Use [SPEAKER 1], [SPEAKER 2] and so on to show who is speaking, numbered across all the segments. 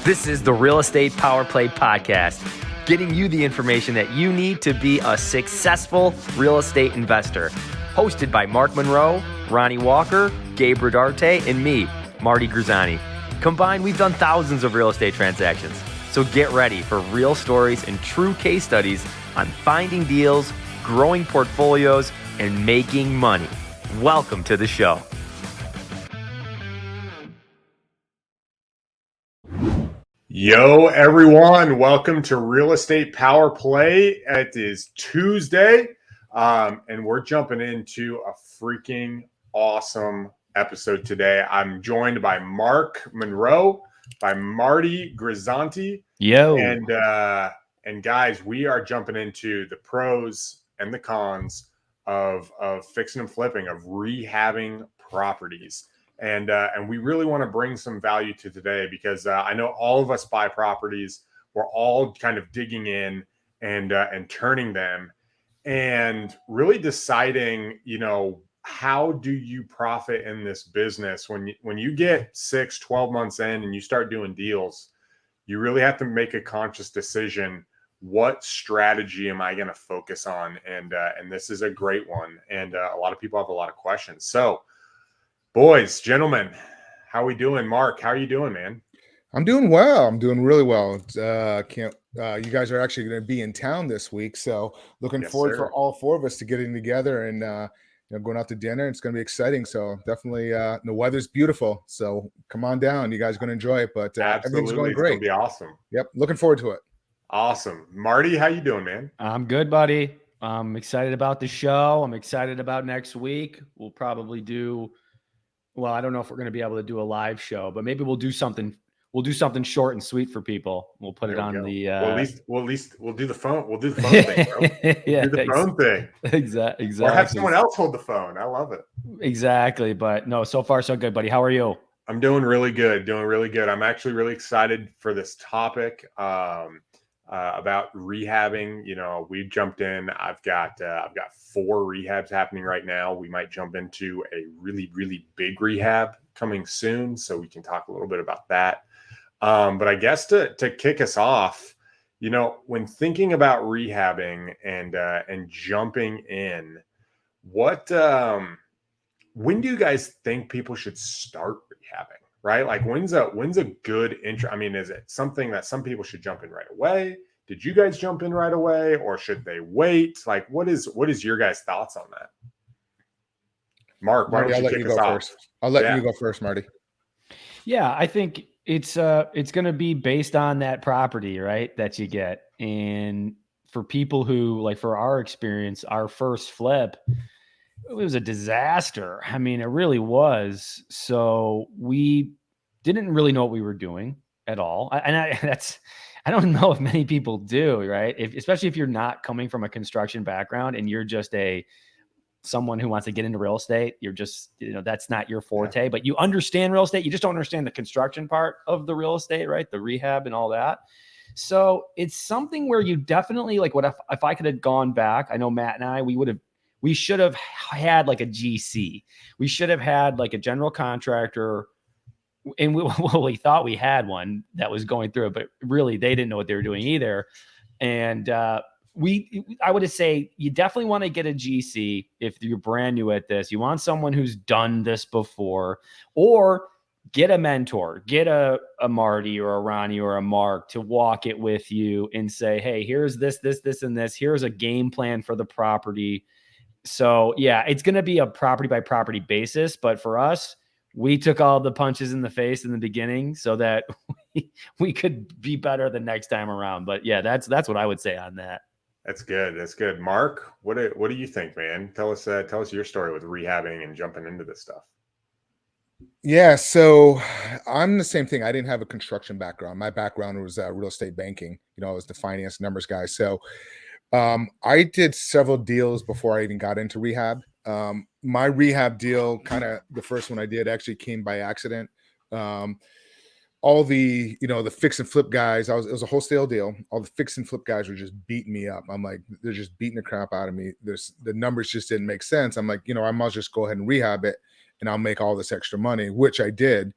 [SPEAKER 1] This is the Real Estate Power Play Podcast, getting you the information that you need to be a successful real estate investor. Hosted by Mark Monroe, Ronnie Walker, Gabe Rodarte, and me, Marty Grizzanti. Combined, we've done thousands of real estate transactions. So get ready for real stories and true case studies on finding deals, growing portfolios, and making money. Welcome to the show.
[SPEAKER 2] Yo, everyone. Welcome to Real Estate Power Play. It is Tuesday, and we're jumping into a freaking awesome episode today. I'm joined by Mark Monroe, by Marty Grizzanti.
[SPEAKER 1] Yo.
[SPEAKER 2] And guys, we are jumping into the pros and the cons of fixing and flipping, of rehabbing properties. And we really want to bring some value to today because I know all of us buy properties. We're all kind of digging in and turning them and really deciding, how do you profit in this business? When you get 6-12 months in and you start doing deals, you really have to make a conscious decision. What strategy am I going to focus on? And this is a great one. And a lot of people have a lot of questions. So, boys, gentlemen, how are we doing? Mark, how are you doing, man?
[SPEAKER 3] I'm doing well. I'm doing really well. You guys are actually going to be in town this week, so looking forward for all four of us to getting together and going out to dinner. It's going to be exciting. So definitely, the weather's beautiful. So come on down. You guys are going to enjoy it. But everything's going great.
[SPEAKER 2] It's going to be awesome.
[SPEAKER 3] Yep, looking forward to it.
[SPEAKER 2] Awesome, Marty. How you doing, man?
[SPEAKER 1] I'm good, buddy. I'm excited about the show. I'm excited about next week. We'll probably do. Well, I don't know if we're going to be able to do a live show, but maybe we'll do something. We'll do something short and sweet for people. We'll put it on the.
[SPEAKER 2] Well, at least we'll do the phone. We'll do the phone thing, bro.
[SPEAKER 1] Yeah,
[SPEAKER 2] do the phone thing.
[SPEAKER 1] Exactly.
[SPEAKER 2] Or have someone else hold the phone. I love it.
[SPEAKER 1] Exactly, but no, so far so good, buddy. How are you?
[SPEAKER 2] I'm doing really good. I'm actually really excited for this topic. About rehabbing. We jumped in. I've got 4 rehabs happening right now. We might jump into a really, really big rehab coming soon, so we can talk a little bit about that. But I guess to kick us off, when thinking about rehabbing and jumping in, when do you guys think people should start rehabbing? Right? Like when's a good intro? I mean, is it something that some people should jump in right away? Did you guys jump in right away, or should they wait? Like, what is your guys' thoughts on that? Mark, why don't you kick us off?
[SPEAKER 3] First. I'll let you go first, Marty.
[SPEAKER 1] Yeah, I think it's going to be based on that property, right, that you get. And for people who, like for our experience, our first flip, it was a disaster. I mean, it really was. So we didn't really know what we were doing at all. I don't know if many people do, right? Especially if you're not coming from a construction background and you're just someone who wants to get into real estate. You're just, that's not your forte, but you understand real estate. You just don't understand the construction part of the real estate, right? The rehab and all that. So it's something where you definitely, like, what if I could have gone back? I know Matt and I, we should have had like a GC. We should have had like a general contractor. And we thought we had one that was going through it, but really they didn't know what they were doing either. And I would say you definitely want to get a GC if you're brand new at this. You want someone who's done this before, or get a mentor, get a Marty or a Ronnie or a Mark to walk it with you and say, hey, here's this, and this. Here's a game plan for the property. So yeah, it's going to be a property by property basis. But for us, we took all the punches in the face in the beginning so that we could be better the next time around. But yeah, that's what I would say on that.
[SPEAKER 2] That's good. Mark, what do you think, man? Tell us your story with rehabbing and jumping into this stuff.
[SPEAKER 3] Yeah, so I'm the same thing. I didn't have a construction background. My background was real estate banking. I was the finance numbers guy. So I did several deals before I even got into rehab. My rehab deal, kind of the first one I did, actually came by accident. All the, the fix and flip guys, it was a wholesale deal. All the fix and flip guys were just beating me up. I'm like, they're just beating the crap out of me. The numbers just didn't make sense. I'm like, I might just go ahead and rehab it and I'll make all this extra money, which I did.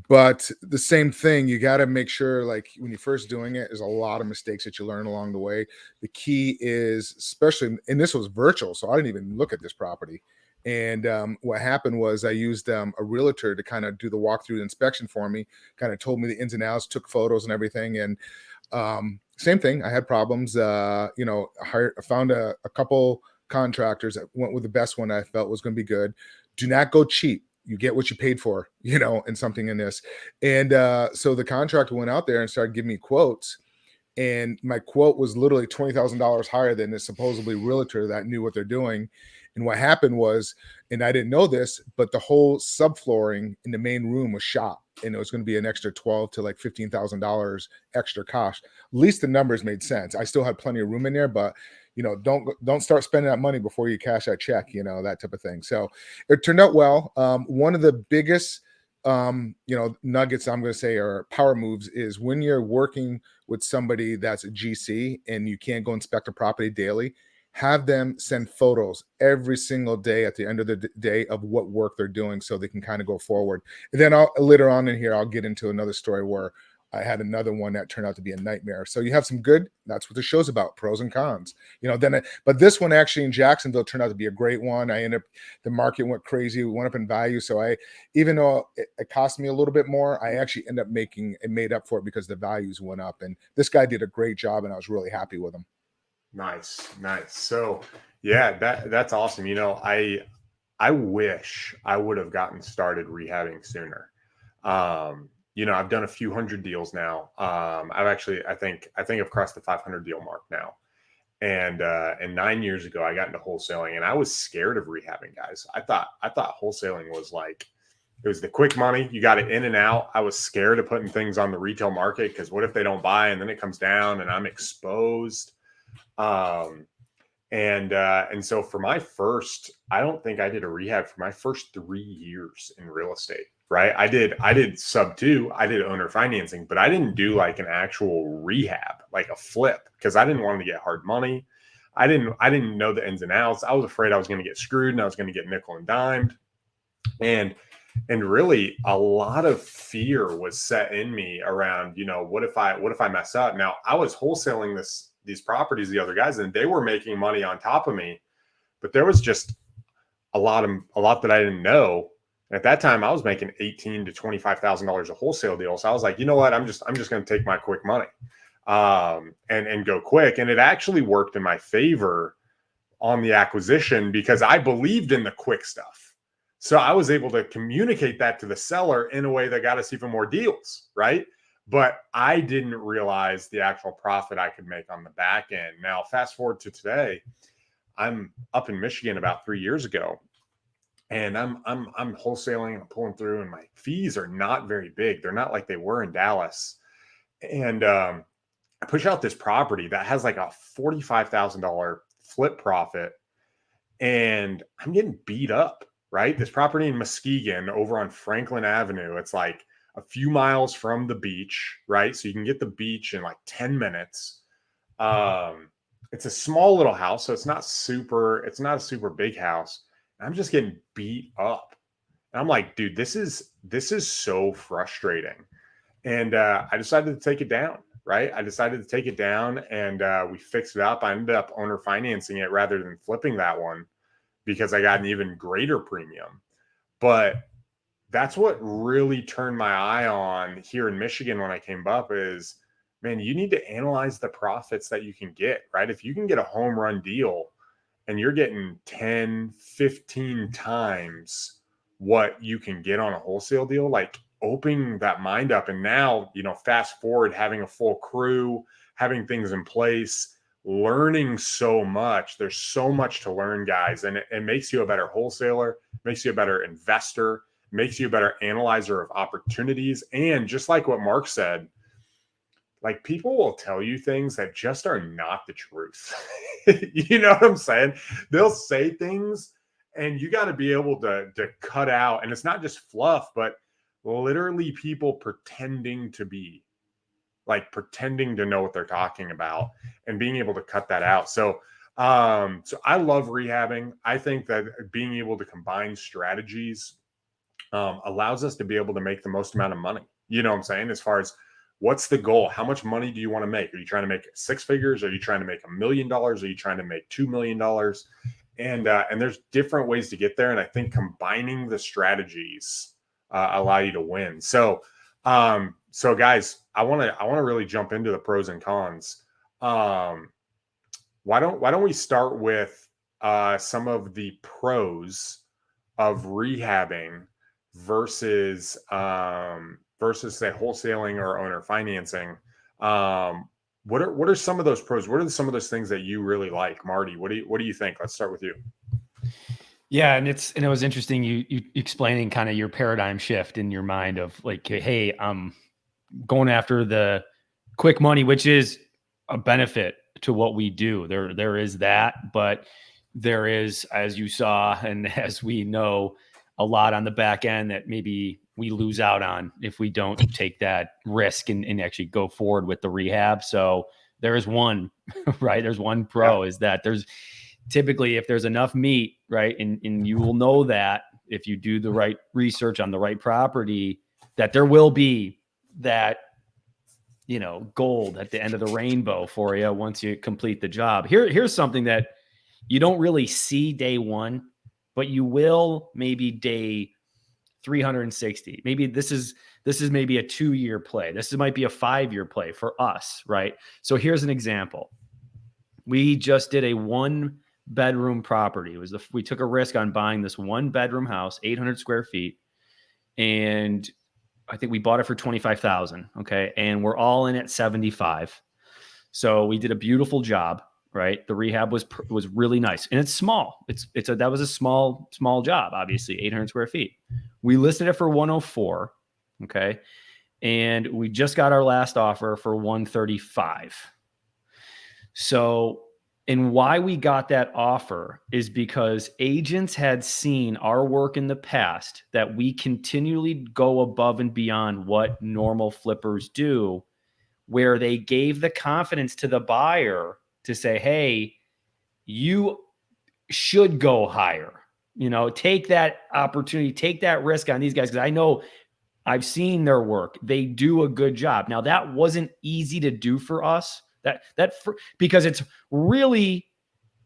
[SPEAKER 3] But the same thing, you got to make sure, like when you're first doing it, there's a lot of mistakes that you learn along the way. The key is, especially, and this was virtual, so I didn't even look at this property. And what happened was I used a realtor to kind of do the walkthrough inspection for me, kind of told me the ins and outs, took photos and everything. And same thing, I had problems. I found a couple contractors that went with the best one I felt was going to be good. Do not go cheap. You get what you paid for, and something in this. And so the contractor went out there and started giving me quotes. And my quote was literally $20,000 higher than the supposedly realtor that knew what they're doing. And what happened was, and I didn't know this, but the whole subflooring in the main room was shot, and it was going to be an extra $12,000 to like $15,000 extra cost. At least the numbers made sense. I still had plenty of room in there, but don't start spending that money before you cash that check, that type of thing. So it turned out well. One of the biggest nuggets I'm going to say are power moves is when you're working with somebody that's a GC and you can't go inspect a property daily, have them send photos every single day at the end of the day of what work they're doing so they can kind of go forward. And then later on in here, I'll get into another story where I had another one that turned out to be a nightmare. So you have some good, that's what the show's about, pros and cons. But this one actually in Jacksonville turned out to be a great one. The market went crazy. We went up in value. So even though it cost me a little bit more, I actually ended up making it made up for it because the values went up. And this guy did a great job and I was really happy with him.
[SPEAKER 2] Nice. So yeah, that's awesome. I wish I would have gotten started rehabbing sooner. I've done a few hundred deals now. I think I've crossed the 500 deal mark now. And 9 years ago, I got into wholesaling, and I was scared of rehabbing, guys. I thought wholesaling was like, it was the quick money. You got it in and out. I was scared of putting things on the retail market because what if they don't buy and then it comes down and I'm exposed? And so for my first, I don't think I did a rehab for my first 3 years in real estate, right? I did sub 2, I did owner financing, but I didn't do like an actual rehab, like a flip, because I didn't want to get hard money. I didn't know the ins and outs. I was afraid I was going to get screwed and I was going to get nickel and dimed. And really a lot of fear was set in me around, what if I mess up? Now I was wholesaling these properties, the other guys, and they were making money on top of me, but there was just a lot that I didn't know. And at that time I was making $18,000 to $25,000 a wholesale deal. So I was like, you know what? I'm just going to take my quick money, and go quick. And it actually worked in my favor on the acquisition because I believed in the quick stuff. So I was able to communicate that to the seller in a way that got us even more deals, right? But I didn't realize the actual profit I could make on the back end. Now, fast forward to today, I'm up in Michigan about 3 years ago, and I'm wholesaling and I'm pulling through, and my fees are not very big. They're not like they were in Dallas. And I push out this property that has like a $45,000 flip profit, and I'm getting beat up, right? This property in Muskegon over on Franklin Avenue, it's like a few miles from the beach, right? So you can get the beach in like 10 minutes. It's a small little house, so it's not a super big house. I'm just getting beat up. And I'm like, dude, this is so frustrating. And I decided to take it down, right? I decided to take it down, and we fixed it up. I ended up owner financing it rather than flipping that one because I got an even greater premium. But that's what really turned my eye on here in Michigan when I came up is, man, you need to analyze the profits that you can get, right? If you can get a home run deal and you're getting 10, 15 times what you can get on a wholesale deal, like opening that mind up. And now, fast forward, having a full crew, having things in place, learning so much. There's so much to learn, guys. And it makes you a better wholesaler, makes you a better investor, makes you a better analyzer of opportunities. And just like what Mark said, like people will tell you things that just are not the truth. You know what I'm saying? They'll say things and you got to be able to cut out. And it's not just fluff, but literally people pretending to know what they're talking about and being able to cut that out. So I love rehabbing. I think that being able to combine strategies allows us to be able to make the most amount of money. You know what I'm saying? As far as what's the goal? How much money do you want to make? Are you trying to make 6 figures? Are you trying to make $1 million? Are you trying to make $2 million? And there's different ways to get there. And I think combining the strategies allow you to win. So guys, I want to really jump into the pros and cons. Why don't we start with some of the pros of rehabbing versus say wholesaling or owner financing? What are some of those pros? What are some of those things that you really like, Marty? What do you think? Let's start with you.
[SPEAKER 1] Yeah, and it was interesting you explaining kind of your paradigm shift in your mind of like, hey, I'm going after the quick money, which is a benefit to what we do. There is that, but there is, as you saw and as we know, a lot on the back end that maybe we lose out on if we don't take that risk and actually go forward with the rehab. So there is one, right? There's one pro is that there's typically, if there's enough meat, right? And you will know that if you do the right research on the right property, that there will be that, gold at the end of the rainbow for you once you complete the job. Here's something that you don't really see day one, but you will maybe day 360. Maybe this is maybe a 2-year play. This might be a 5-year play for us, right? So here's an example. We just did a 1-bedroom property. We took a risk on buying this 1-bedroom house, 800 square feet, and I think we bought it for $25,000. Okay, and we're all in at 75. So we did a beautiful job. Right. The rehab was really nice, and it's small. That was a small job, obviously 800 square feet. We listed it for 104. Okay. And we just got our last offer for 135. So, and why we got that offer is because agents had seen our work in the past, that we continually go above and beyond what normal flippers do, where they gave the confidence to the buyer to say, hey, you should go higher, take that opportunity, take that risk on these guys. Cause I know I've seen their work. They do a good job. Now that wasn't easy to do for us because it's really,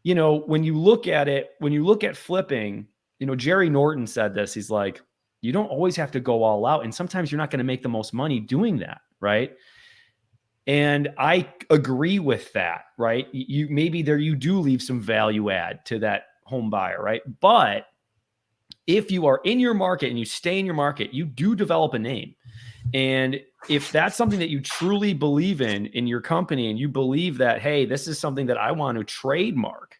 [SPEAKER 1] when you look at flipping, Jerry Norton said this, he's like, you don't always have to go all out. And sometimes you're not going to make the most money doing that. Right. And I agree with that, right? You do leave some value add to that home buyer, right? But if you are in your market and you stay in your market, you do develop a name. And if that's something that you truly believe in your company, and you believe that, hey, this is something that I want to trademark,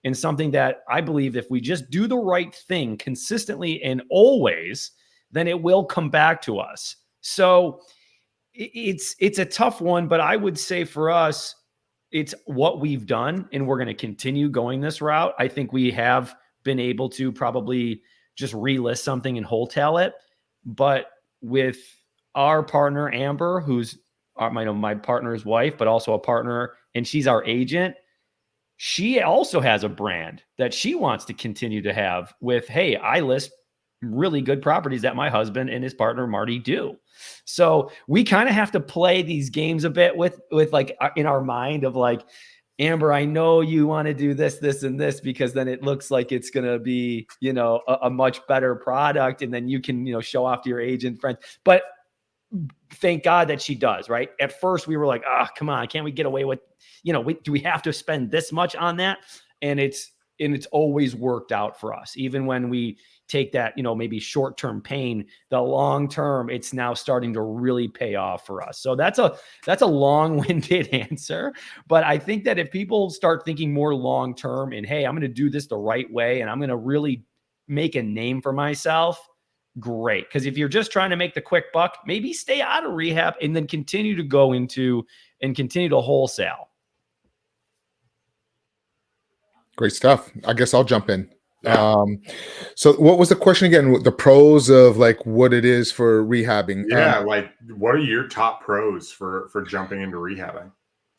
[SPEAKER 1] and something that I believe if we just do the right thing consistently and always, then it will come back to us. So it's a tough one, but I would say for us, it's what we've done, and we're going to continue going this route. I think we have been able to probably just relist something and wholesale it. But with our partner, Amber, who's my partner's wife, but also a partner, and she's our agent, she also has a brand that she wants to continue to have with, hey, I list really good properties that my husband and his partner Marty do. So we kind of have to play these games a bit with like in our mind of like, Amber, I know you want to do this, this, and this, because then it looks like it's going to be, a much better product. And then you can, show off to your agent friends. But thank God that she does, right? At first we were like, come on, can't we get away with, do we have to spend this much on that? And it's always worked out for us. Even when we take that, maybe short-term pain, the long-term, it's now starting to really pay off for us. So that's a long-winded answer. But I think that if people start thinking more long-term and, hey, I'm going to do this the right way, and I'm going to really make a name for myself, great. Because if you're just trying to make the quick buck, maybe stay out of rehab and then continue to go into and continue to wholesale.
[SPEAKER 3] Great stuff. I guess I'll jump in. Yeah. So what was the question again? The pros of like what it is for rehabbing?
[SPEAKER 2] Yeah, like what are your top pros for jumping into rehabbing?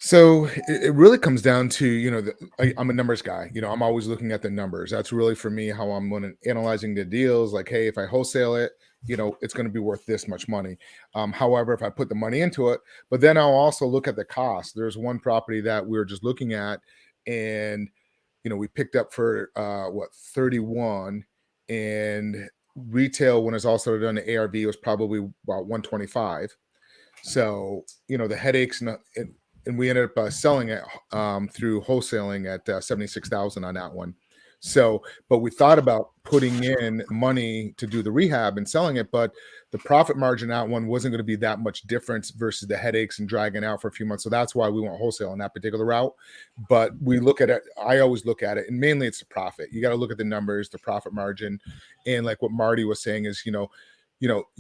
[SPEAKER 3] So it really comes down to, I'm a numbers guy. I'm always looking at the numbers. That's really for me how I'm when analyzing the deals. Like, hey, if I wholesale it, it's going to be worth this much money. However, if I put the money into it, but then I'll also look at the cost. There's one property that we were just looking at, and we picked up for 31, and retail when it's also done, the ARV was probably about 125. So the headaches and we ended up selling it through wholesaling at 76,000 on that one. So, but we thought about putting in money to do the rehab and selling it, but the profit margin on that one wasn't going to be that much difference versus the headaches and dragging out for a few months. So that's why we went wholesale on that particular route. But we look at it, I always look at it, and mainly it's the profit. You got to look at the numbers, the profit margin, and like what Marty was saying is, you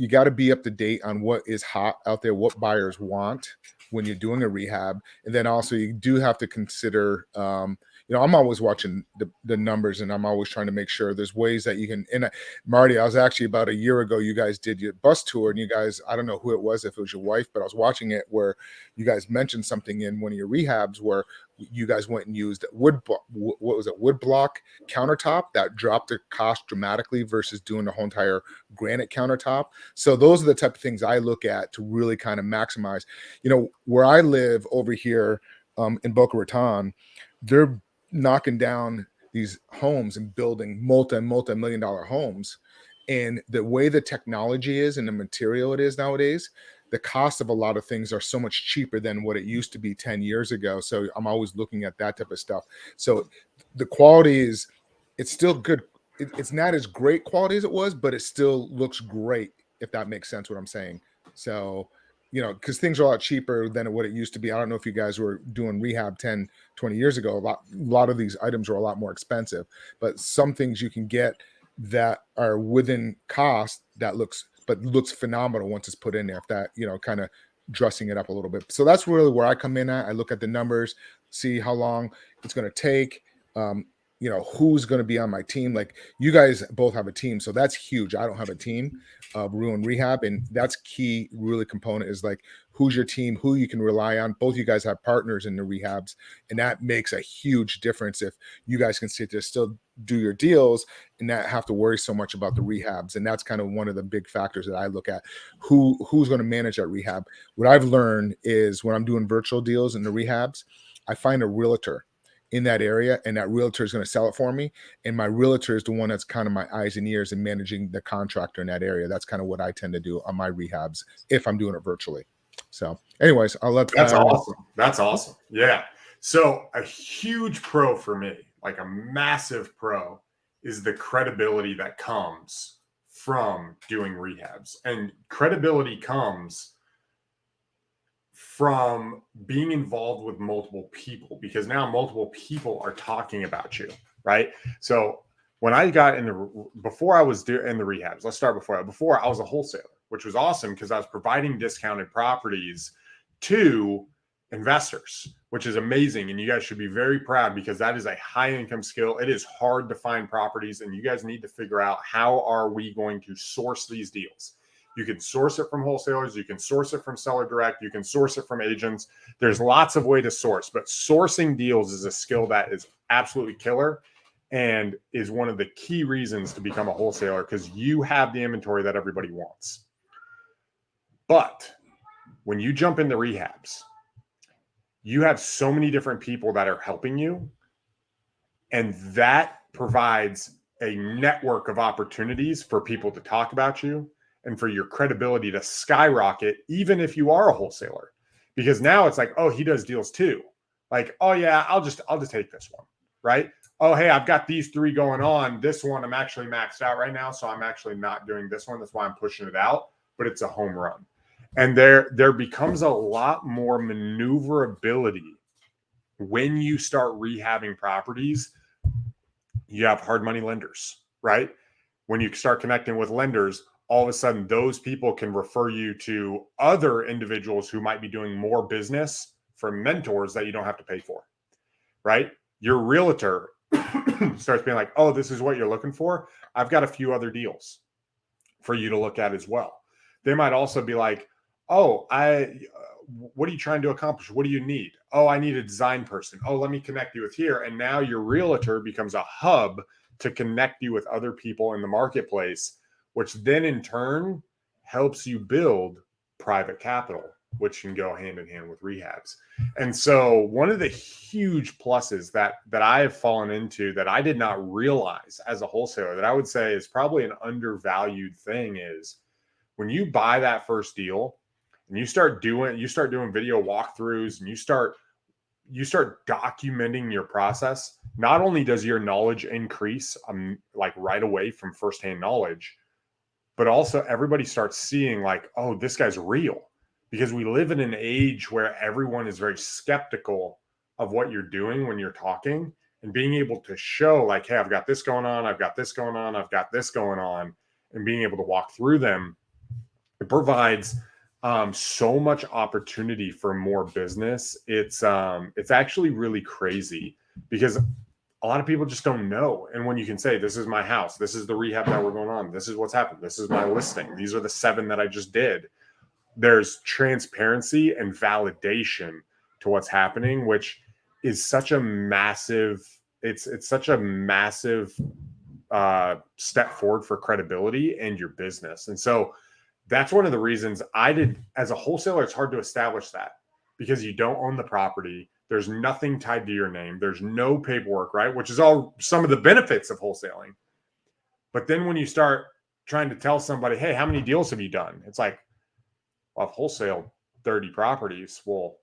[SPEAKER 3] got to be up to date on what is hot out there, what buyers want when you're doing a rehab. And then also you do have to consider, I'm always watching the numbers, and I'm always trying to make sure there's ways that you can. And Marty, I was actually about a year ago, you guys did your bus tour, and you guys, I don't know who it was, if it was your wife, but I was watching it where you guys mentioned something in one of your rehabs where you guys went and used wood block countertop that dropped the cost dramatically versus doing the whole entire granite countertop. So those are the type of things I look at to really kind of maximize. Where I live over here in Boca Raton, they're knocking down these homes and building multi-million dollar homes. And the way the technology is and the material it is nowadays, the cost of a lot of things are so much cheaper than what it used to be 10 years ago. So I'm always looking at that type of stuff. So the quality it's still good. It's not as great quality as it was, but it still looks great, if that makes sense what I'm saying. So, because things are a lot cheaper than what it used to be. I don't know if you guys were doing rehab 10, 20 years ago. A lot of these items are a lot more expensive, but some things you can get that are within cost that looks phenomenal once it's put in there, if that, kind of dressing it up a little bit. So that's really where I come in at. I look at the numbers, see how long it's going to take, who's going to be on my team. Like, you guys both have a team, so that's huge. I don't have a team of Ruin Rehab, and that's key really component is like, who's your team, who you can rely on. Both you guys have partners in the rehabs, and that makes a huge difference if you guys can sit there, still do your deals, and not have to worry so much about the rehabs. And that's kind of one of the big factors that I look at, who's going to manage that rehab. What I've learned is when I'm doing virtual deals in the rehabs, I find a realtor in that area, and that realtor is going to sell it for me. And my realtor is the one that's kind of my eyes and ears and managing the contractor in that area. That's kind of what I tend to do on my rehabs if I'm doing it virtually. So anyways, I'll let
[SPEAKER 2] that's awesome. That's awesome. Yeah. So a huge pro for me, like a massive pro, is the credibility that comes from doing rehabs. And credibility comes from being involved with multiple people, because now multiple people are talking about you, right? So when I got before I was in the rehabs, let's start before I was a wholesaler, which was awesome because I was providing discounted properties to investors, which is amazing. And you guys should be very proud, because that is a high income skill. It is hard to find properties, and you guys need to figure out, how are we going to source these deals? You can source it from wholesalers. You can source it from seller direct. You can source it from agents. There's lots of ways to source, but sourcing deals is a skill that is absolutely killer and is one of the key reasons to become a wholesaler, because you have the inventory that everybody wants. But when you jump into rehabs, you have so many different people that are helping you, and that provides a network of opportunities for people to talk about you and for your credibility to skyrocket, even if you are a wholesaler. Because now it's like, oh, he does deals too. Like, oh yeah, I'll just take this one, right? Oh, hey, I've got these 3 going on. This one I'm actually maxed out right now, so I'm actually not doing this one. That's why I'm pushing it out, but it's a home run. And there becomes a lot more maneuverability when you start rehabbing properties. You have hard money lenders, right? When you start connecting with lenders, all of a sudden those people can refer you to other individuals who might be doing more business from mentors that you don't have to pay for, right? Your realtor starts being like, oh, this is what you're looking for. I've got a few other deals for you to look at as well. They might also be like, oh, what are you trying to accomplish? What do you need? Oh, I need a design person. Oh, let me connect you with here. And now your realtor becomes a hub to connect you with other people in the marketplace, which then in turn helps you build private capital, which can go hand in hand with rehabs. And so one of the huge pluses that I have fallen into that I did not realize as a wholesaler, that I would say is probably an undervalued thing, is when you buy that first deal and you start doing video walkthroughs and you start documenting your process, not only does your knowledge increase like right away from firsthand knowledge, but also everybody starts seeing like, oh, this guy's real. Because we live in an age where everyone is very skeptical of what you're doing when you're talking, and being able to show like, hey, I've got this going on, I've got this going on, I've got this going on, and being able to walk through them, it provides so much opportunity for more business. It's actually really crazy because a lot of people just don't know. And when you can say, this is my house, this is the rehab that we're going on, this is what's happened, this is my listing, these are the 7 that I just did, there's transparency and validation to what's happening, which is such a massive, it's such a massive step forward for credibility and your business. And so that's one of the reasons as a wholesaler, it's hard to establish that, because you don't own the property. There's nothing tied to your name. There's no paperwork, right? Which is all some of the benefits of wholesaling. But then when you start trying to tell somebody, hey, how many deals have you done? It's like, well, I've wholesaled 30 properties. Well,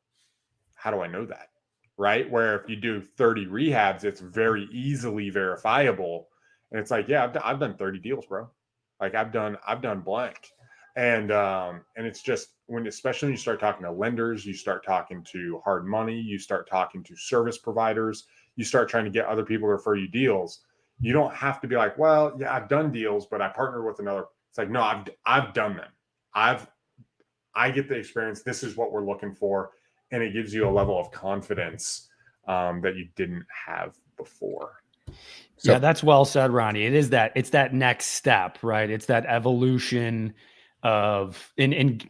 [SPEAKER 2] how do I know that? Right? Where if you do 30 rehabs, it's very easily verifiable. And it's like, yeah, I've done 30 deals, bro. Like I've done blank. And it's just especially when you start talking to lenders, you start talking to hard money, you start talking to service providers, you start trying to get other people to refer you deals. You don't have to be like, well, yeah, I've done deals, but I partnered with another. It's like, no, I've done them. I get the experience. This is what we're looking for. And it gives you a level of confidence that you didn't have before.
[SPEAKER 1] So, yeah, that's well said, Ronnie. It's that next step, right? It's that evolution of, and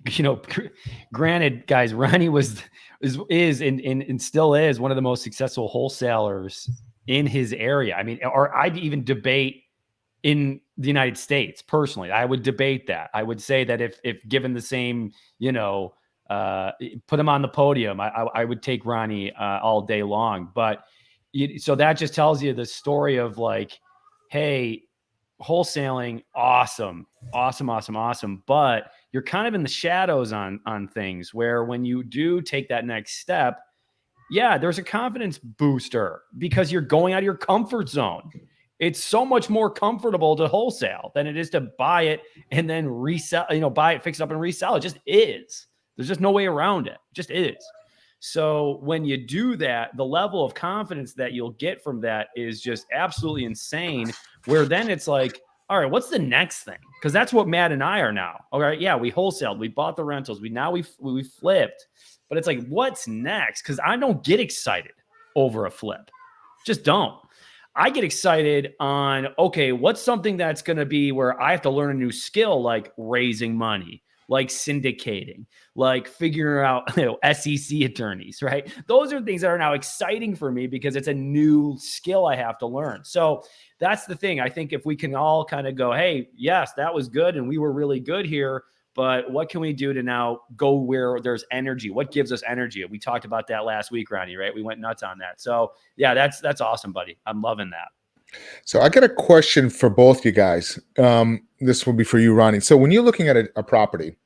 [SPEAKER 1] granted, guys, Ronnie is and still is one of the most successful wholesalers in his area. I mean, or I'd even debate in the United States personally. I would debate that. I would say that if given the same, put him on the podium, I would take Ronnie all day long. But so that just tells you the story of like, hey, wholesaling, awesome. But you're kind of in the shadows on things where when you do take that next step, yeah, there's a confidence booster because you're going out of your comfort zone. It's so much more comfortable to wholesale than it is to buy it and then resell, buy it, fix it up and resell. It just is. There's just no way around it. It just is. So when you do that, the level of confidence that you'll get from that is just absolutely insane, where then it's like, all right, what's the next thing? Because that's what Matt and I are now. All right, yeah, we wholesaled, we bought the rentals, we flipped. But it's like, what's next? Because I don't get excited over a flip. Just don't. I get excited on, okay, what's something that's going to be where I have to learn a new skill, like raising money, like syndicating, like figuring out SEC attorneys, right? Those are things that are now exciting for me because it's a new skill I have to learn. So that's the thing. I think if we can all kind of go, hey, yes, that was good and we were really good here, but what can we do to now go where there's energy? What gives us energy? We talked about that last week, Ronnie, right? We went nuts on that. So yeah, that's awesome, buddy. I'm loving that.
[SPEAKER 3] So I got a question for both you guys. This will be for you, Ronnie. So when you're looking at a property,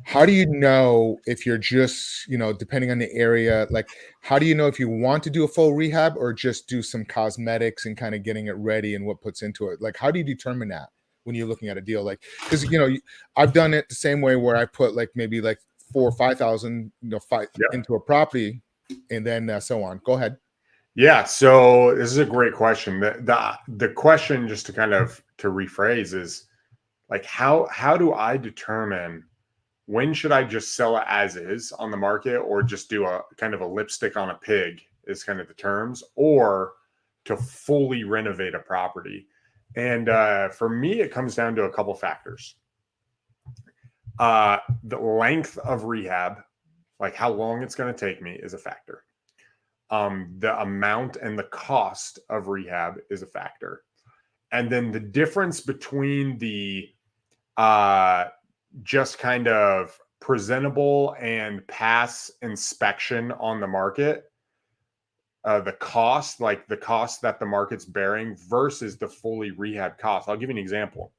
[SPEAKER 3] how do you know if you're just, depending on the area, like how do you know if you want to do a full rehab or just do some cosmetics and kind of getting it ready and what puts into it? Like, how do you determine that when you're looking at a deal? Like, because, I've done it the same way where I put like maybe like 4,000 or 5,000, into a property and then so on. Go ahead.
[SPEAKER 2] Yeah. So this is a great question. The question, just to kind of to rephrase, is like, how do I determine when should I just sell it as is on the market, or just do a kind of a lipstick on a pig is kind of the terms, or to fully renovate a property? And for me, it comes down to a couple factors. The length of rehab, like how long it's going to take me is a factor. The amount and the cost of rehab is a factor. And then the difference between the just kind of presentable and pass inspection on the market, the cost, like the cost that the market's bearing versus the fully rehab cost. I'll give you an example.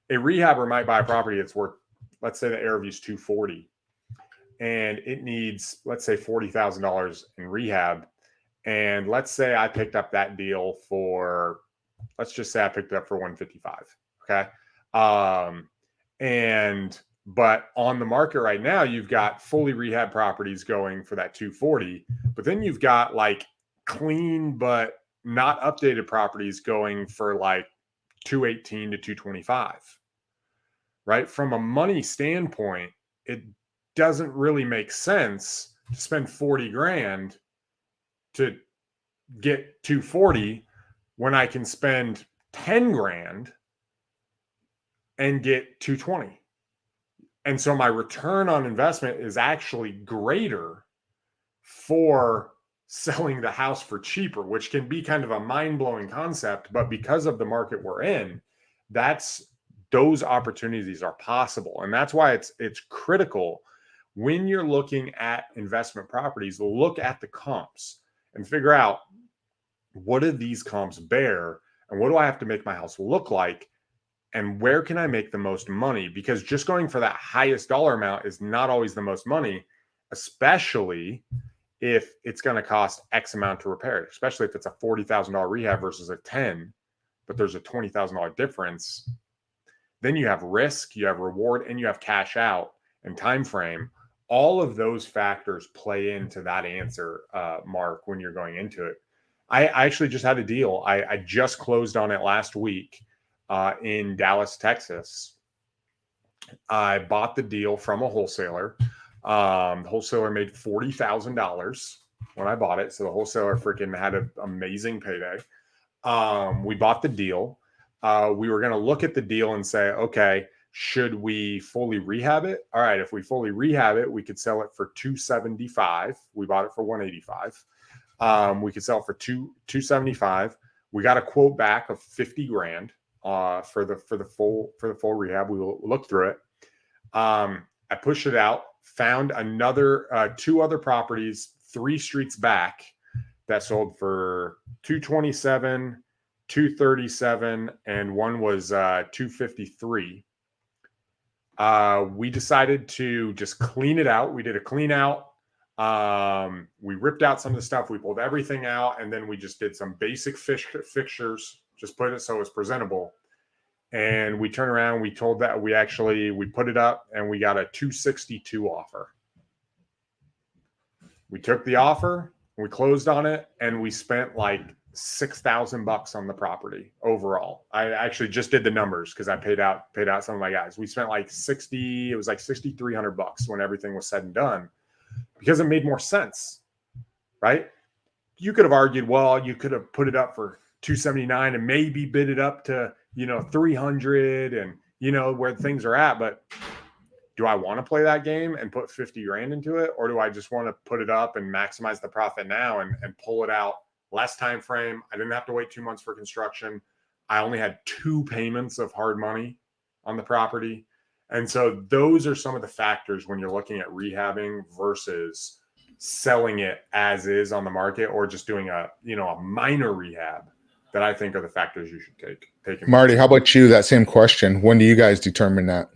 [SPEAKER 2] A rehabber might buy a property that's worth, let's say the AirView's $240, and it needs, let's say, $40,000 in rehab. And let's say I picked up that deal for, let's just say I picked it up for $155. Okay. But on the market right now, you've got fully rehab properties going for that $240, but then you've got like clean but not updated properties going for like $218 to $225. Right? From a money standpoint, it doesn't really make sense to spend 40 grand to get 240 when I can spend 10 grand and get 220. And so my return on investment is actually greater for selling the house for cheaper, which can be kind of a mind-blowing concept, but because of the market we're in, those opportunities are possible. And that's why it's critical when you're looking at investment properties, look at the comps and figure out, what do these comps bear and what do I have to make my house look like? And where can I make the most money? Because just going for that highest dollar amount is not always the most money, especially if it's going to cost X amount to repair it, especially if it's a $40,000 rehab versus a 10, but there's a $20,000 difference. Then you have risk, you have reward, and you have cash out and time frame. All of those factors play into that answer, Mark, when you're going into it. I actually just had a deal. I just closed on it last week. In Dallas, Texas. I bought the deal from a wholesaler. The wholesaler made $40,000 when I bought it. So the wholesaler freaking had an amazing payday. We bought the deal. We were going to look at the deal and say, okay, should we fully rehab it? All right, if we fully rehab it, we could sell it for $275. We bought it for $185. We could sell it for $275. We got a quote back of 50 grand. For the full rehab. We will look through it. I pushed it out, found another 2 other properties 3 streets back that sold for $227, $237, and one was $253. We decided to just clean it out. We did a clean out. We ripped out some of the stuff. We pulled everything out, and then we just did some basic fixtures. Just put it so it was presentable. And we turned around, we told that we put it up and we got a 262 offer. We took the offer, we closed on it, and we spent like $6,000 on the property overall. I actually just did the numbers because I paid out some of my guys. We spent like $6,300 when everything was said and done, because it made more sense, right? You could have argued, well, you could have put it up for $279 and maybe bid it up to, $300 and, where things are at. But do I want to play that game and put 50 grand into it? Or do I just want to put it up and maximize the profit now and pull it out less time frame? I didn't have to wait 2 months for construction. I only had 2 payments of hard money on the property. And so those are some of the factors when you're looking at rehabbing versus selling it as is on the market, or just doing a minor rehab, that I think are the factors you should take.
[SPEAKER 3] Marty, how about you? That same question. When do you guys determine that?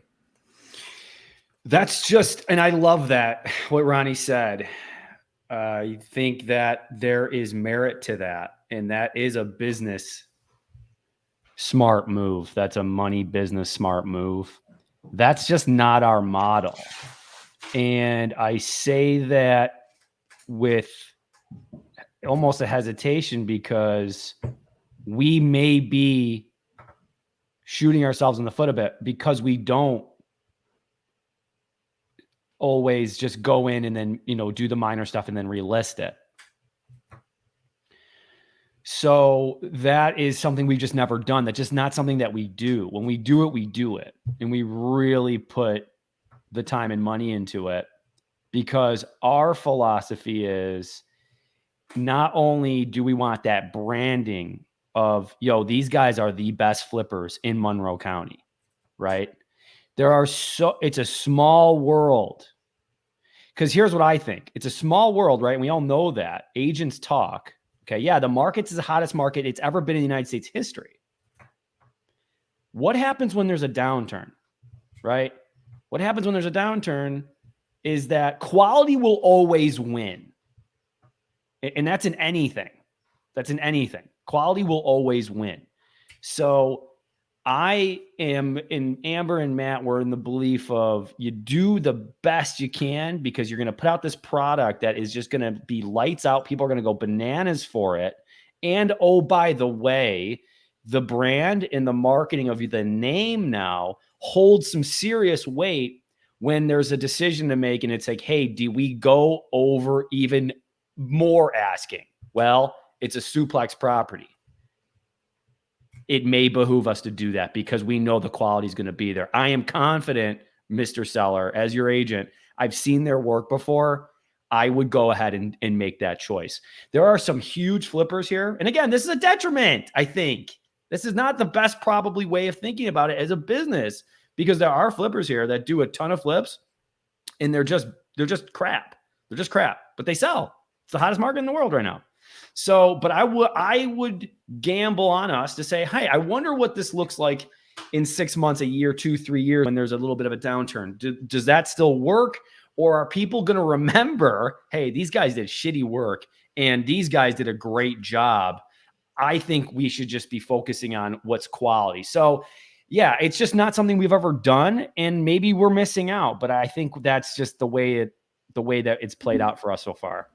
[SPEAKER 1] That's just, and I love that, what Ronnie said. I think that there is merit to that, and that is a business smart move. That's a money business smart move. That's just not our model. And I say that with almost a hesitation, because we may be shooting ourselves in the foot a bit, because we don't always just go in and then, do the minor stuff and then relist it. So that is something we've just never done. That's just not something that we do. When we do it, and we really put the time and money into it. because our philosophy is not only do we want that branding of, yo, these guys are the best flippers in Monroe County, right? It's a small world. Because here's what I think. It's a small world, right? And we all know that. Agents talk. Okay, yeah, the market's the hottest market it's ever been in the United States history. What happens when there's a downturn, right? What happens when there's a downturn is that quality will always win. And that's in anything. That's in anything. Quality will always win. So I am in Amber and Matt. We're in the belief of you do the best you can because you're going to put out this product that is just going to be lights out. People are going to go bananas for it. And oh, by the way, the brand and the marketing of the name now holds some serious weight when there's a decision to make. And it's like, hey, do we go over even more asking? Well, it's a suplex property. It may behoove us to do that because we know the quality is going to be there. I am confident, Mr. Seller, as your agent, I've seen their work before. I would go ahead and make that choice. There are some huge flippers here. And again, this is a detriment, I think. This is not the best probably way of thinking about it as a business because there are flippers here that do a ton of flips and they're just crap. They're just crap, but they sell. It's the hottest market in the world right now. So, but I would gamble on us to say, hey, I wonder what this looks like in 6 months, a year, 2, 3 years, when there's a little bit of a downturn. Does that still work? Or are people going to remember, hey, these guys did shitty work and these guys did a great job? I think we should just be focusing on what's quality. So yeah, it's just not something we've ever done and maybe we're missing out, but I think that's just the way that it's played out for us so far.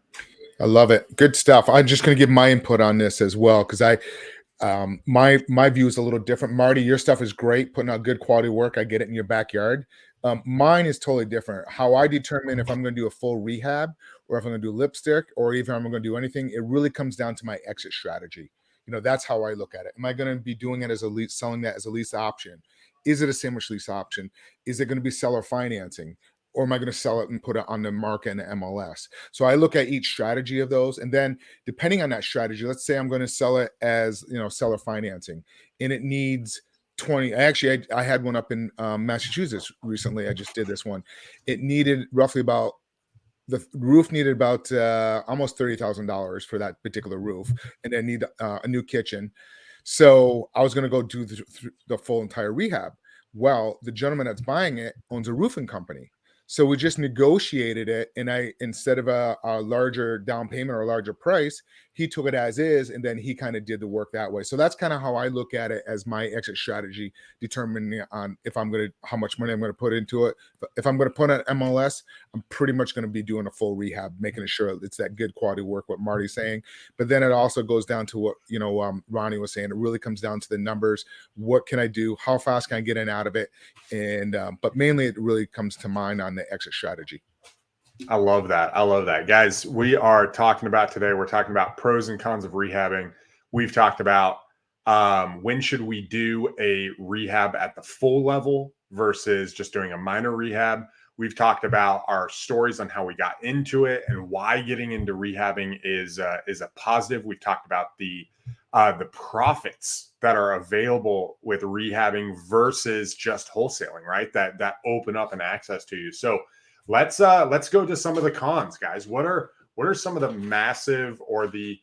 [SPEAKER 3] I love it. Good stuff. I'm just going to give my input on this as well because my view is a little different. Marty, your stuff is great, putting out good quality work. I get it in your backyard. Mine is totally different. How I determine if I'm going to do a full rehab or if I'm going to do lipstick or even if I'm going to do anything, it really comes down to my exit strategy. That's how I look at it. Am I going to be doing it as a lease, selling that as a lease option? Is it a sandwich lease option? Is it going to be seller financing? Or am I going to sell it and put it on the market and the MLS? So I look at each strategy of those. And then depending on that strategy, let's say I'm going to sell it as, seller financing and it needs 20. Actually, I had one up in Massachusetts recently. I just did this one. It needed roughly the roof needed about almost $30,000 for that particular roof. And then need a new kitchen. So I was going to go do the full entire rehab. Well, the gentleman that's buying it owns a roofing company. So we just negotiated it, and instead of a larger down payment or a larger price, he took it as is, and then he kind of did the work that way. So that's kind of how I look at it as my exit strategy, determining on how much money I'm going to put into it. If I'm going to put on MLS, I'm pretty much going to be doing a full rehab, making sure it's that good quality work, what Marty's saying. But then it also goes down to what Ronnie was saying. It really comes down to the numbers. What can I do? How fast can I get in out of it? And but mainly it really comes to mind on the exit strategy.
[SPEAKER 2] I love that. Guys, we're talking about pros and cons of rehabbing. We've talked about when should we do a rehab at the full level versus just doing a minor rehab. We've talked about our stories on how we got into it and why getting into rehabbing is a positive. We've talked about the profits that are available with rehabbing versus just wholesaling, right? That open up and access to you. So let's go to some of the cons, guys. What are some of the massive or the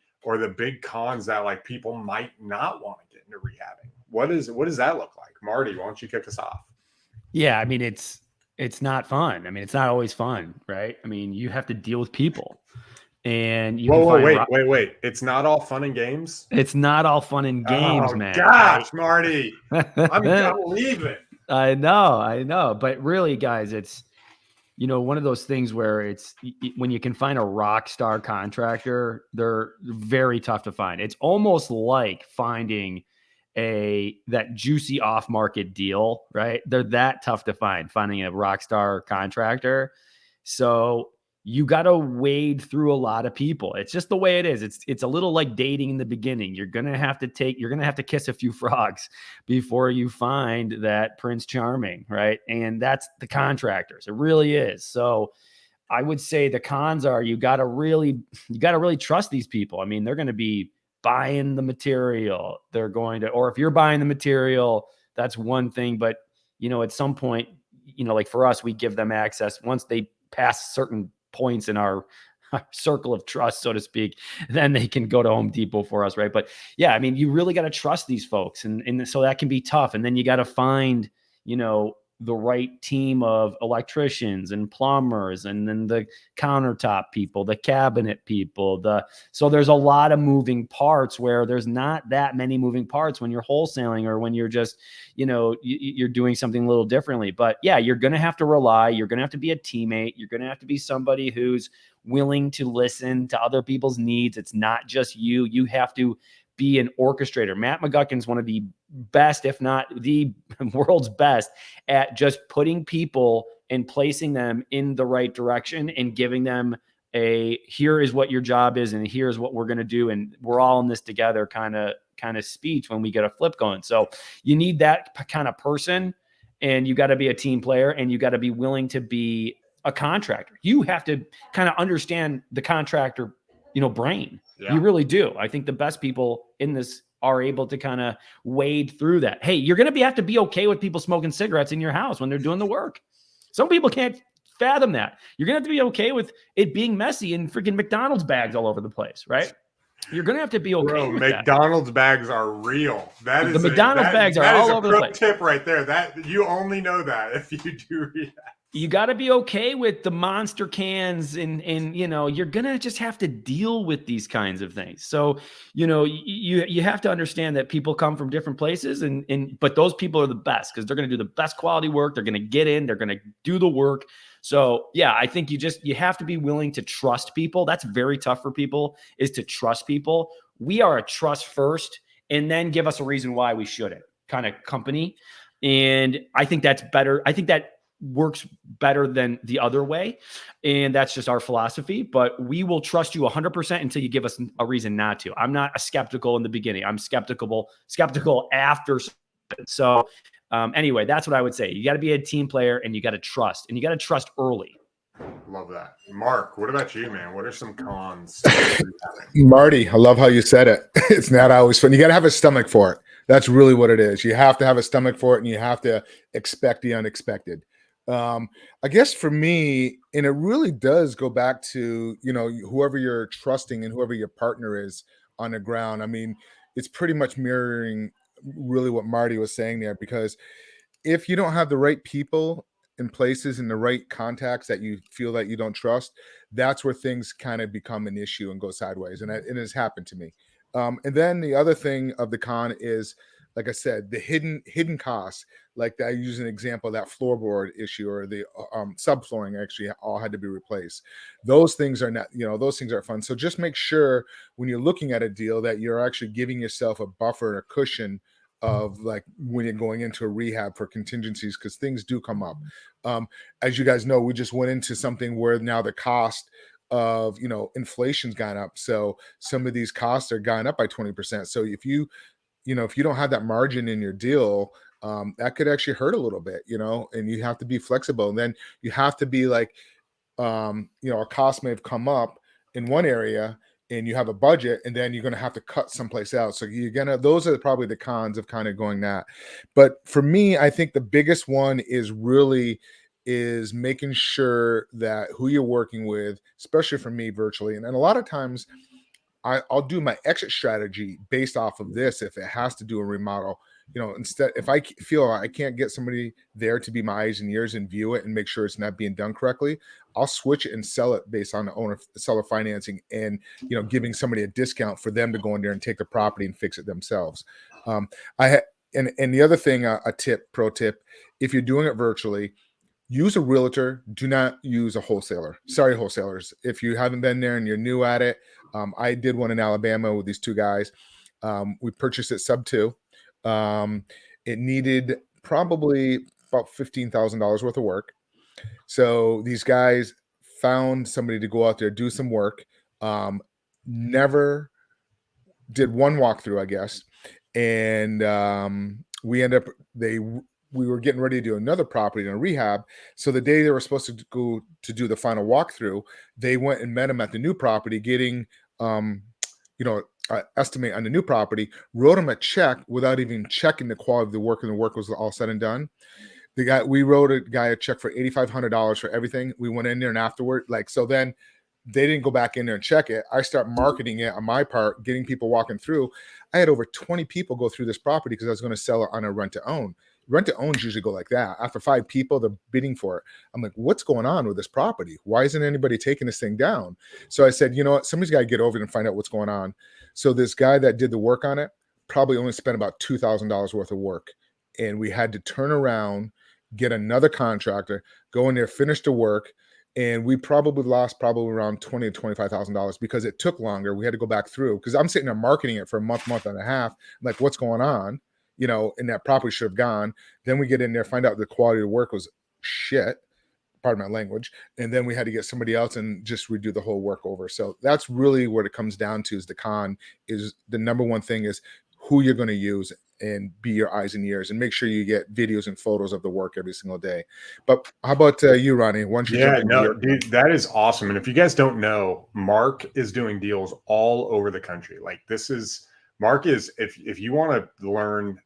[SPEAKER 2] big cons that like people might not want to get into rehabbing? What does that look like? Marty, why don't you kick us off?
[SPEAKER 1] Yeah, I mean it's not fun. I mean, it's not always fun, right? I mean, you have to deal with people. And you
[SPEAKER 2] wait. It's not all fun and games.
[SPEAKER 1] It's not all fun and games, man.
[SPEAKER 2] Gosh, Marty. I'm leaving.
[SPEAKER 1] I know. But really, guys, it's one of those things where it's when you can find a rock star contractor, they're very tough to find. It's almost like finding that juicy off-market deal, right? They're that tough to finding a rock star contractor. So you got to wade through a lot of people. It's just the way it is. It's a little like dating in the beginning. You're going to have to kiss a few frogs before you find that Prince Charming, right? And that's the contractors. It really is. So I would say the cons are you got to really trust these people. I mean, they're going to be buying the material. They're going to, or if you're buying the material, that's one thing. But, at some point, like for us, we give them access once they pass certain points in our circle of trust, so to speak, then they can go to Home Depot for us. Right. But yeah, I mean, you really got to trust these folks. And so that can be tough. And then you got to find, the right team of electricians and plumbers, and then the countertop people, the cabinet people, so there's a lot of moving parts where there's not that many moving parts when you're wholesaling or when you're just, you're doing something a little differently. But yeah, you're going to have to rely, you're going to have to be a teammate. You're going to have to be somebody who's willing to listen to other people's needs. It's not just you. You have to be an orchestrator. Matt McGuckin's one of the best, if not the world's best, at just putting people and placing them in the right direction and giving them here is what your job is and here's what we're going to do, and we're all in this together kind of speech when we get a flip going. So you need that kind of person, and you got to be a team player, and you got to be willing to be a contractor. You have to kind of understand the contractor, brain. Yeah. You really do. I think the best people in this are able to kind of wade through that. Hey, you're going to have to be okay with people smoking cigarettes in your house when they're doing the work. Some people can't fathom that. You're going to have to be okay with it being messy and freaking McDonald's bags all over the place, right? You're going to have to be okay with
[SPEAKER 2] McDonald's bags are real. That is
[SPEAKER 1] the McDonald's bags are all over the place.
[SPEAKER 2] Tip right there. That you only know that if you do Rehab.
[SPEAKER 1] You got to be okay with the monster cans, and you're going to just have to deal with these kinds of things. So, you have to understand that people come from different places, but those people are the best because they're going to do the best quality work. They're going to get in, they're going to do the work. So yeah, I think you have to be willing to trust people. That's very tough for people, is to trust people. We are a trust first and then give us a reason why we shouldn't kind of company. And I think that's better. I think that works better than the other way. And that's just our philosophy, but we will trust you 100% until you give us a reason not to. I'm not a skeptical in the beginning. I'm skeptical after. So anyway, that's what I would say. You got to be a team player, and you got to trust, and you got to trust early.
[SPEAKER 2] Love that. Mark, what about you, man? What are some cons?
[SPEAKER 3] Marty, I love how you said it. It's not always fun. You got to have a stomach for it. That's really what it is. You have to have a stomach for it, and you have to expect the unexpected. I guess for me, and it really does go back to, whoever you're trusting and whoever your partner is on the ground. I mean, it's pretty much mirroring really what Marty was saying there, because if you don't have the right people in places and the right contacts that you feel that you don't trust, that's where things kind of become an issue and go sideways. And it has happened to me. And then the other thing of the con is, like I said, the hidden costs. Like I use an example, that floorboard issue or the subflooring actually all had to be replaced. Those things are not, those things are fun. So just make sure when you're looking at a deal that you're actually giving yourself a buffer, a cushion of like when you're going into a rehab for contingencies, because things do come up. As you guys know, we just went into something where now the cost of, inflation's gone up. So some of these costs are gone up by 20%. So if you don't have that margin in your deal, that could actually hurt a little bit, and you have to be flexible. And then you have to be like, a cost may have come up in one area and you have a budget, and then you're going to have to cut someplace else. So those are probably the cons of kind of going that. But for me, I think the biggest one is making sure that who you're working with, especially for me virtually. And a lot of times I'll do my exit strategy based off of this. If it has to do a remodel, instead, if I feel I can't get somebody there to be my eyes and ears and view it and make sure it's not being done correctly, I'll switch it and sell it based on the seller financing and, giving somebody a discount for them to go in there and take the property and fix it themselves. And the other thing, pro tip, if you're doing it virtually, use a realtor. Do not use a wholesaler. Sorry, wholesalers. If you haven't been there and you're new at it, I did one in Alabama with these two guys. We purchased it sub 2. It needed probably about $15,000 worth of work. So these guys found somebody to go out there, do some work. Never did one walkthrough, I guess. And we end up, we were getting ready to do another property in a rehab. So the day they were supposed to go to do the final walkthrough, they went and met him at the new property, getting estimate on the new property, wrote him a check without even checking the quality of the work, and the work was all said and done. We wrote a guy a check for $8,500 for everything. We went in there, and afterward, so then they didn't go back in there and check it. I start marketing it on my part, getting people walking through. I had over 20 people go through this property because I was going to sell it on a rent to own. Rent to owns usually go like that. After 5 people, they're bidding for it. I'm like, what's going on with this property? Why isn't anybody taking this thing down? So I said, you know what? Somebody's got to get over it and find out what's going on. So this guy that did the work on it probably only spent about $2,000 worth of work. And we had to turn around, get another contractor, go in there, finish the work. And we probably lost around $20,000 to $25,000 because it took longer. We had to go back through because I'm sitting there marketing it for a month and a half. I'm like, what's going on? And that property should have gone. Then we get in there, find out the quality of the work was shit, pardon my language. And then we had to get somebody else and just redo the whole work over. So that's really what it comes down to. Is the con is the number one thing is who you're going to use and be your eyes and ears, and make sure you get videos and photos of the work every single day. But how about you, Ronnie? Dude,
[SPEAKER 2] that is awesome. And if you guys don't know, Mark is doing deals all over the country. Like Mark is, if you want to learn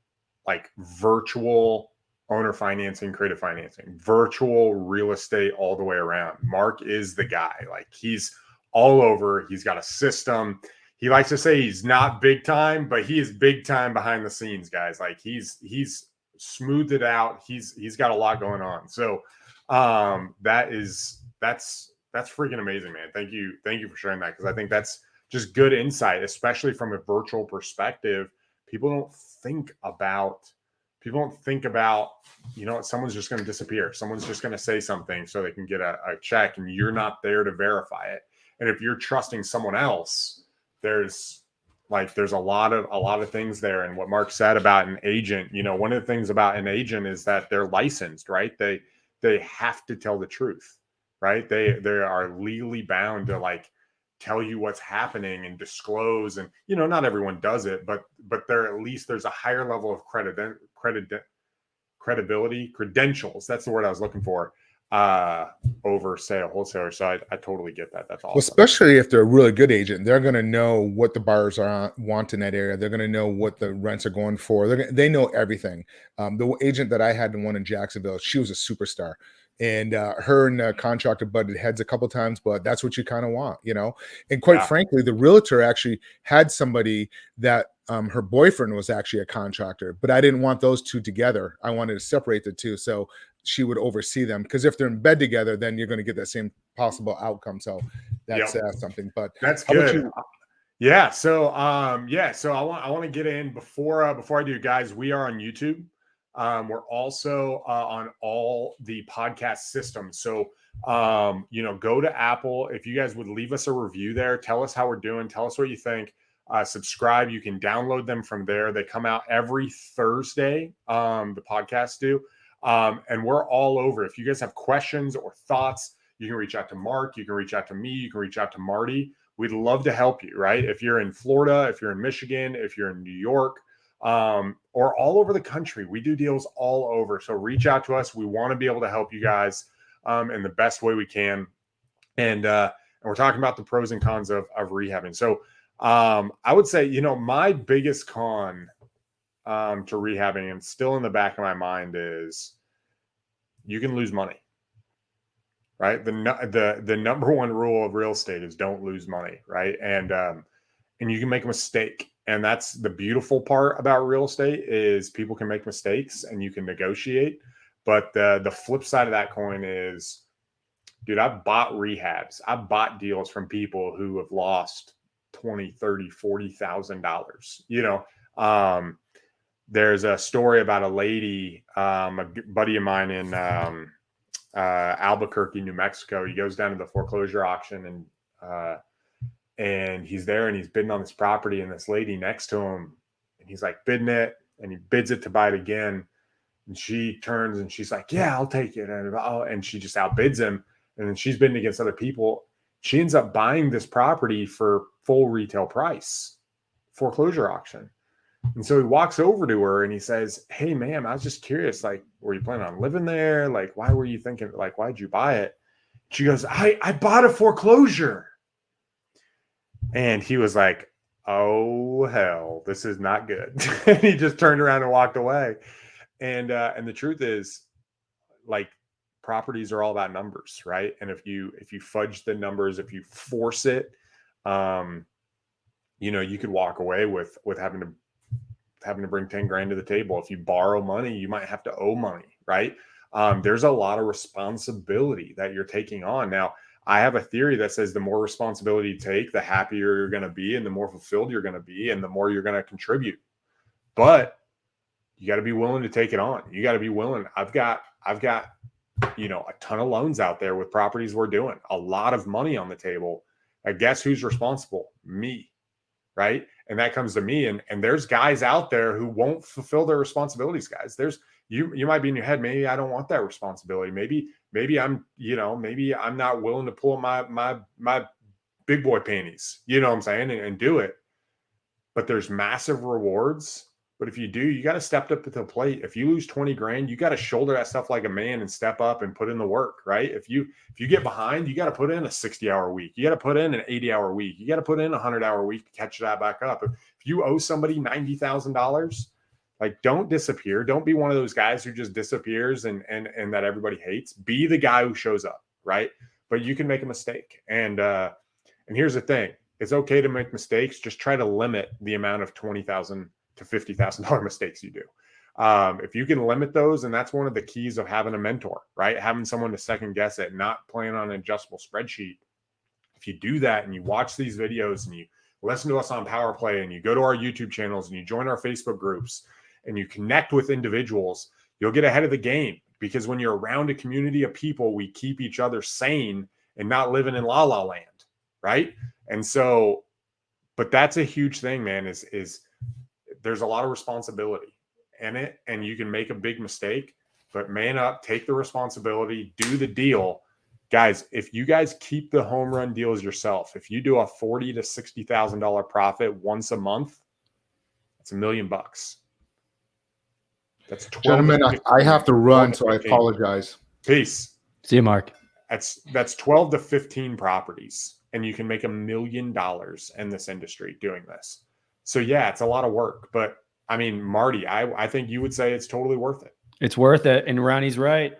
[SPEAKER 2] like virtual owner financing, creative financing, virtual real estate all the way around, Mark is the guy. Like he's all over. He's got a system. He likes to say he's not big time, but he is big time behind the scenes, guys. Like he's smoothed it out. He's got a lot going on. So that's freaking amazing, man. Thank you for sharing that, because I think that's just good insight, especially from a virtual perspective. People don't think about someone's just going to disappear. Someone's just going to say something so they can get a check, and you're not there to verify it. And if you're trusting someone else, there's a lot of things there. And what Mark said about an agent, one of the things about an agent is that they're licensed, right? They have to tell the truth, right? They are legally bound to tell you what's happening and disclose. And, not everyone does it, but there's a higher level of credibility, credentials. That's the word I was looking for. Over say a wholesaler. So I totally get that. That's awesome.
[SPEAKER 3] Well, especially if they're a really good agent, they're going to know what the buyers want in that area. They're going to know what the rents are going for. They know everything. The agent that I had, the one in Jacksonville, she was a superstar, and her and the contractor butted heads a couple of times, but that's what you kind of want, And quite frankly, the realtor actually had somebody that her boyfriend was actually a contractor, but I didn't want those two together. I wanted to separate the two. So she would oversee them, because if they're in bed together, then you're going to get that same possible outcome. So that's something. But
[SPEAKER 2] that's good. Yeah. So So I want to get in before I do, guys. We are on YouTube. We're also on all the podcast systems. So go to Apple. If you guys would leave us a review there, tell us how we're doing. Tell us what you think. Subscribe. You can download them from there. They come out every Thursday. The podcasts do. And we're all over. If you guys have questions or thoughts, you can reach out to Mark. You can reach out to me. You can reach out to Marty. We'd love to help you, right? If you're in Florida, if you're in Michigan, if you're in New York, or all over the country, we do deals all over. So reach out to us. We want to be able to help you guys in the best way we can. And we're talking about the pros and cons of rehabbing. So I would say, my biggest con to rehabbing, and still in the back of my mind, is you can lose money, right? The number one rule of real estate is don't lose money, right? And you can make a mistake. And that's the beautiful part about real estate, is people can make mistakes and you can negotiate. But the flip side of that coin is, dude, I've bought rehabs. I've bought deals from people who have lost $20,000, $30,000, $40,000. There's a story about a lady, a buddy of mine in Albuquerque, New Mexico. He goes down to the foreclosure auction, and he's there and he's bidding on this property, and this lady next to him, and he's like bidding it, and he bids it to buy it again. And she turns and she's like, yeah, I'll take it. And she just outbids him. And then she's bidding against other people. She ends up buying this property for full retail price, foreclosure auction. And so he walks over to her and he says, "Hey, ma'am, I was just curious, like, were you planning on living there? Like, why were you thinking, like, why'd you buy it?" She goes, I bought a foreclosure. And he was like, "Oh, hell, this is not good." And he just turned around and walked away. And the truth is, like, properties are all about numbers, right? And if you fudge the numbers, if you force it, you could walk away with having to bring 10 grand to the table. If you borrow money, you might have to owe money, right? There's a lot of responsibility that you're taking on. Now, I have a theory that says the more responsibility you take, the happier you're going to be, and the more fulfilled you're going to be, and the more you're going to contribute. But you got to be willing to take it on. You got to be willing. I've got a ton of loans out there with properties we're doing, a lot of money on the table. I guess who's responsible? Me, right? And that comes to me. And there's guys out there who won't fulfill their responsibilities, guys. There's you might be in your head, maybe I don't want that responsibility. Maybe I'm not willing to pull my big boy panties, you know what I'm saying, and do it. But there's massive rewards. But if you do, you got to step up to the plate. If you lose 20 grand, you got to shoulder that stuff like a man and step up and put in the work, right? If you get behind, you got to put in a 60-hour week. You got to put in an 80-hour week. You got to put in a 100-hour week to catch that back up. If you owe somebody $90,000, like, don't disappear. Don't be one of those guys who just disappears and that everybody hates. Be the guy who shows up, right? But you can make a mistake. And here's the thing. It's okay to make mistakes. Just try to limit the amount of $20,000 to $50,000 mistakes you do. If you can limit those, and that's one of the keys of having a mentor, right? Having someone to second guess it, not playing on an adjustable spreadsheet. If you do that and you watch these videos and you listen to us on Power Play and you go to our YouTube channels and you join our Facebook groups and you connect with individuals, you'll get ahead of the game. Because when you're around a community of people, we keep each other sane and not living in la la land, right? And so, but that's a huge thing, man, is there's a lot of responsibility in it, and you can make a big mistake, but man up, take the responsibility, do the deal. Guys, if you guys keep the home run deals yourself, if you do a $40,000 to $60,000 profit once a month, that's $1 million. That's 12.
[SPEAKER 3] Gentlemen, I have to run, so I apologize.
[SPEAKER 2] Peace.
[SPEAKER 1] See you, Mark.
[SPEAKER 2] That's 12 to 15 properties, and you can make $1 million in this industry doing this. So yeah, it's a lot of work, but I mean, Marty, I think you would say it's totally worth it.
[SPEAKER 1] It's worth it. And Ronnie's right.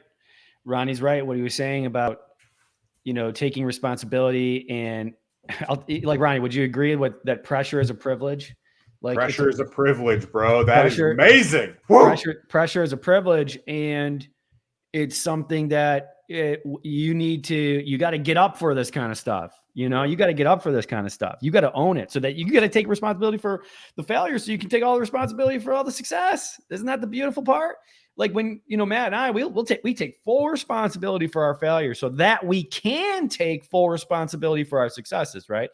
[SPEAKER 1] Ronnie's right. What he was saying about, taking responsibility, and like, Ronnie, would you agree with that? Pressure is a privilege. Like,
[SPEAKER 2] pressure is a privilege, bro. That is amazing.
[SPEAKER 1] Pressure is a privilege. And it's something that you got to get up for this kind of stuff. You got to get up for this kind of stuff. You got to own it, so that you got to take responsibility for the failure, so you can take all the responsibility for all the success. Isn't that the beautiful part? Like, when, Matt and I, we take full responsibility for our failure so that we can take full responsibility for our successes. Right.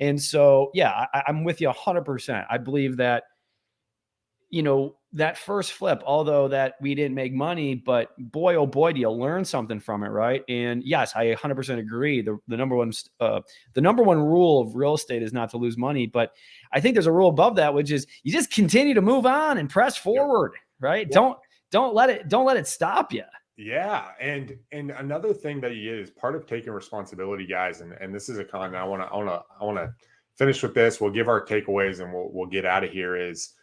[SPEAKER 1] And so, yeah, I'm with you 100%. I believe that, that first flip, although that we didn't make money, but boy, oh boy, do you learn something from it, right? And yes, I 100% agree. The number one rule of real estate is not to lose money, but I think there's a rule above that, which is you just continue to move on and press forward, right? Yeah. Don't let it stop you.
[SPEAKER 2] Yeah, and another thing that you get is part of taking responsibility, guys. And this is a con. I want to finish with this. We'll give our takeaways and we'll get out of here. Is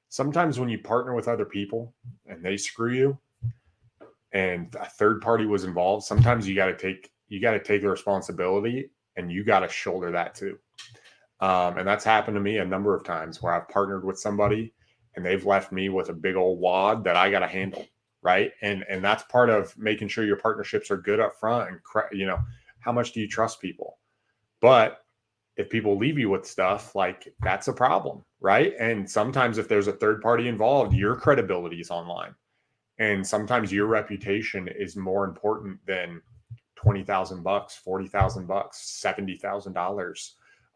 [SPEAKER 2] sometimes when you partner with other people and they screw you and a third party was involved, sometimes you got to take the responsibility and you got to shoulder that too. And that's happened to me a number of times where I've partnered with somebody and they've left me with a big old wad that I got to handle. Right. And that's part of making sure your partnerships are good up front. And, how much do you trust people? But if people leave you with stuff, like, that's a problem, right? And sometimes if there's a third party involved, your credibility is online. And sometimes your reputation is more important than $20,000, $40,000,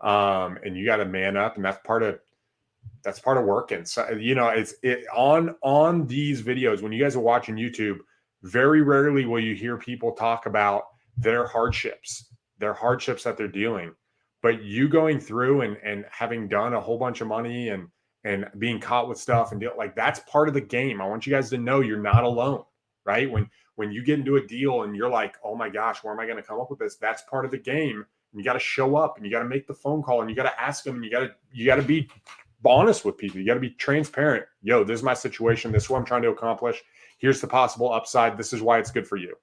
[SPEAKER 2] $70,000. And you got to man up, and that's part of working. So, it's on these videos, when you guys are watching YouTube, very rarely will you hear people talk about their hardships that they're dealing. But you going through and having done a whole bunch of money and and being caught with stuff and like that's part of the game. I want you guys to know you're not alone, right? When you get into a deal and you're like, oh my gosh, where am I going to come up with this? That's part of the game. And you got to show up and you got to make the phone call and you got to ask them and you got to be honest with people. You got to be transparent. Yo, this is my situation. This is what I'm trying to accomplish. Here's the possible upside. This is why it's good for you.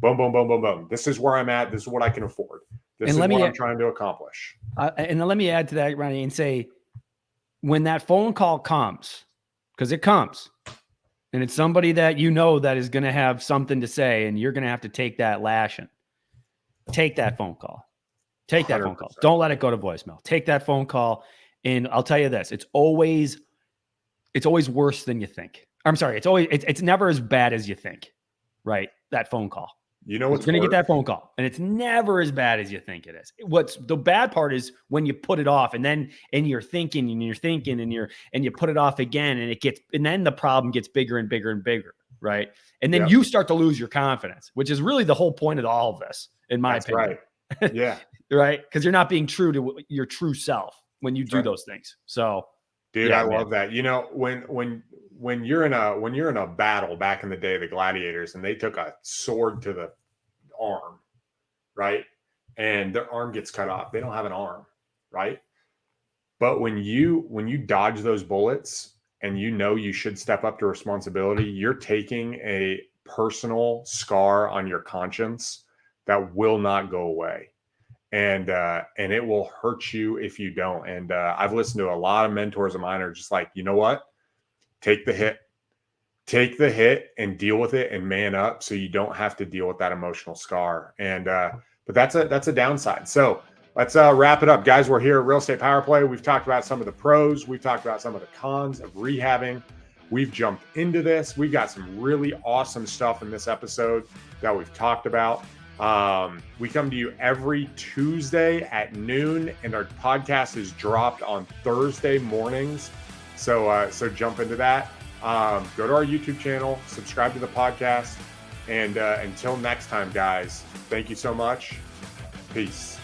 [SPEAKER 2] Boom, boom, boom, boom, boom. This is where I'm at. This is what I can afford. This is what I'm trying to accomplish.
[SPEAKER 1] And then let me add to that, Ronnie, and say, when that phone call comes, because it comes, and it's somebody that you know that is going to have something to say, and you're going to have to take that lashing. Take that phone call. Take that 100%. Phone call. Don't let it go to voicemail. Take that phone call. And I'll tell you this, it's always worse than you think. I'm sorry. It's never as bad as you think, right? That phone call.
[SPEAKER 2] You know what's
[SPEAKER 1] going to get that phone call, and it's never as bad as you think it is. What's the bad part is when you put it off, and you're thinking and you put it off again, and then the problem gets bigger and bigger and bigger, right? And then you start to lose your confidence, which is really the whole point of all of this, in my opinion.
[SPEAKER 2] Right. Yeah.
[SPEAKER 1] Right. Because you're not being true to your true self when you do those things. So,
[SPEAKER 2] dude, I love that. You know, when you're in a battle back in the day, the gladiators, and they took a sword to the arm, right? And their arm gets cut off. They don't have an arm, right? But when you dodge those bullets and you know you should step up to responsibility, you're taking a personal scar on your conscience that will not go away. And it will hurt you if you don't. And I've listened to a lot of mentors of mine are just like, you know what? Take the hit and deal with it and man up so you don't have to deal with that emotional scar. And but that's a downside. So let's wrap it up, guys. We're here at Real Estate Power Play. We've talked about some of the pros. We've talked about some of the cons of rehabbing. We've jumped into this. We've got some really awesome stuff in this episode that we've talked about. We come to you every Tuesday at noon, and our podcast is dropped on Thursday mornings. So jump into that. Go to our YouTube channel, subscribe to the podcast, and until next time, guys, thank you so much. Peace.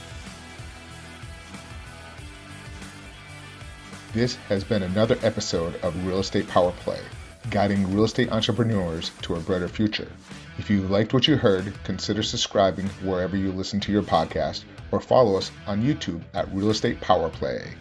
[SPEAKER 3] This has been another episode of Real Estate Power Play, guiding real estate entrepreneurs to a brighter future. If you liked what you heard, consider subscribing wherever you listen to your podcast or follow us on YouTube at Real Estate Power Play.